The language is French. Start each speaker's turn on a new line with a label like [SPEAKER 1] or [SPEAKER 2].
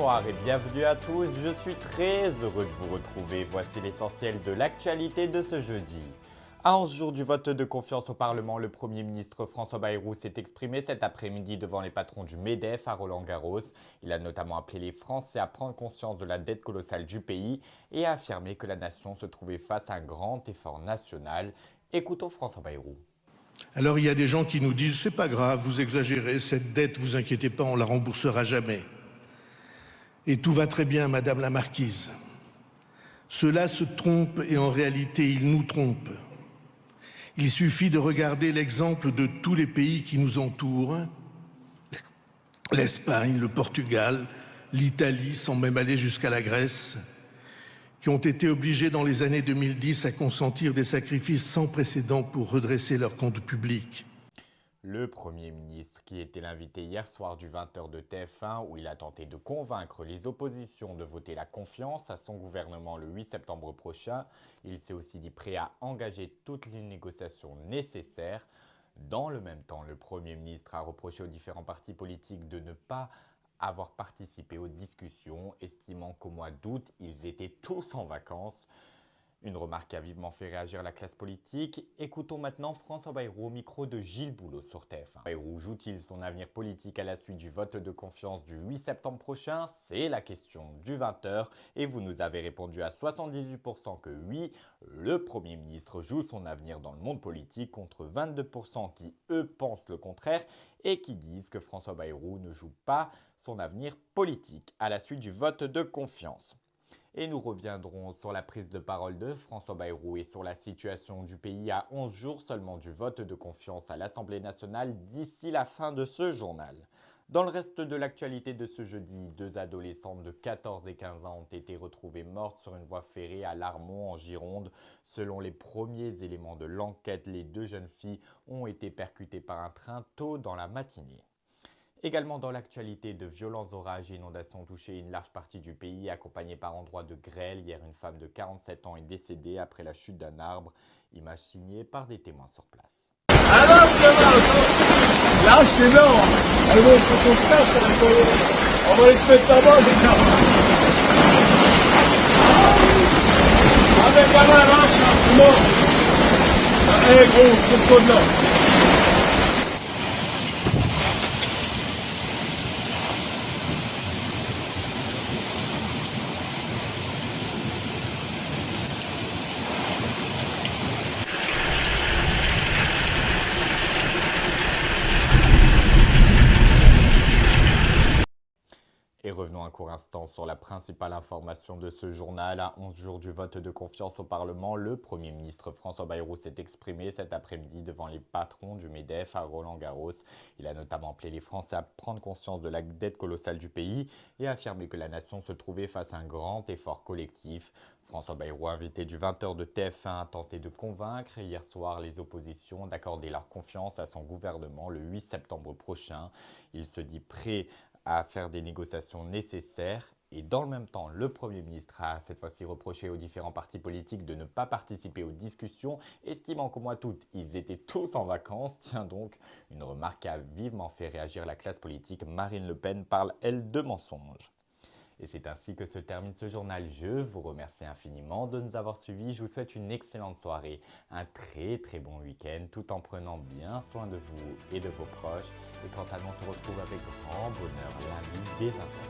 [SPEAKER 1] bonsoir et bienvenue à tous, je suis très heureux de vous retrouver. Voici l'essentiel de l'actualité de ce jeudi. À 11 jours du vote de confiance au Parlement, le Premier ministre François Bayrou s'est exprimé cet après-midi devant les patrons du MEDEF à Roland-Garros. Il a notamment appelé les Français à prendre conscience de la dette colossale du pays et a affirmé que la nation se trouvait face à un grand effort national. Écoutons François Bayrou.
[SPEAKER 2] Alors il y a des gens qui nous disent « c'est pas grave, vous exagérez, cette dette, vous inquiétez pas, on la remboursera jamais ». Et tout va très bien, Madame la Marquise. Ceux-là se trompent et en réalité, ils nous trompent. Il suffit de regarder l'exemple de tous les pays qui nous entourent, l'Espagne, le Portugal, l'Italie, sans même aller jusqu'à la Grèce, qui ont été obligés dans les années 2010 à consentir des sacrifices sans précédent pour redresser leurs comptes publics.
[SPEAKER 1] Le Premier ministre, qui était l'invité hier soir du 20h de TF1, où il a tenté de convaincre les oppositions de voter la confiance à son gouvernement le 8 septembre prochain, il s'est aussi dit prêt à engager toutes les négociations nécessaires. Dans le même temps, le Premier ministre a reproché aux différents partis politiques de ne pas avoir participé aux discussions, estimant qu'au mois d'août, ils étaient tous en vacances. Une remarque qui a vivement fait réagir la classe politique. Écoutons maintenant François Bayrou au micro de Gilles Boulot sur TF1. Bayrou joue-t-il son avenir politique à la suite du vote de confiance du 8 septembre prochain? C'est la question du 20h et vous nous avez répondu à 78% que oui, le Premier ministre joue son avenir dans le monde politique contre 22% qui, eux, pensent le contraire et qui disent que François Bayrou ne joue pas son avenir politique à la suite du vote de confiance. Et nous reviendrons sur la prise de parole de François Bayrou et sur la situation du pays à 11 jours seulement du vote de confiance à l'Assemblée nationale d'ici la fin de ce journal. Dans le reste de l'actualité de ce jeudi, 2 adolescentes de 14 et 15 ans ont été retrouvées mortes sur une voie ferrée à Larmont en Gironde. Selon les premiers éléments de l'enquête, les 2 jeunes filles ont été percutées par un train tôt dans la matinée. Également dans l'actualité, de violents orages et inondations ont touché une large partie du pays, accompagnés par endroits de grêle. Hier, une femme de 47 ans est décédée après la chute d'un arbre, image signée par des témoins sur place.
[SPEAKER 3] Alors, là, c'est non. Alors, il faut qu'on se cache, on va les se mettre là-bas, les gars. Avec la main, là, c'est mort. Allez, gros, c'est le là.
[SPEAKER 1] Et revenons un court instant sur la principale information de ce journal. À 11 jours du vote de confiance au Parlement, le Premier ministre François Bayrou s'est exprimé cet après-midi devant les patrons du MEDEF à Roland-Garros. Il a notamment appelé les Français à prendre conscience de la dette colossale du pays et a affirmé que la nation se trouvait face à un grand effort collectif. François Bayrou, invité du 20h de TF1, a tenté de convaincre hier soir les oppositions d'accorder leur confiance à son gouvernement le 8 septembre prochain. Il se dit prêt à faire des négociations nécessaires et dans le même temps, le Premier ministre a cette fois-ci reproché aux différents partis politiques de ne pas participer aux discussions, estimant qu'au mois d'août, ils étaient tous en vacances. Tiens donc, une remarque qui a vivement fait réagir la classe politique. Marine Le Pen parle, elle, de mensonges. Et c'est ainsi que se termine ce journal. Je vous remercie infiniment de nous avoir suivis. Je vous souhaite une excellente soirée, un très bon week-end, tout en prenant bien soin de vous et de vos proches. Et quant à nous, on se retrouve avec grand bonheur lundi dès 20h.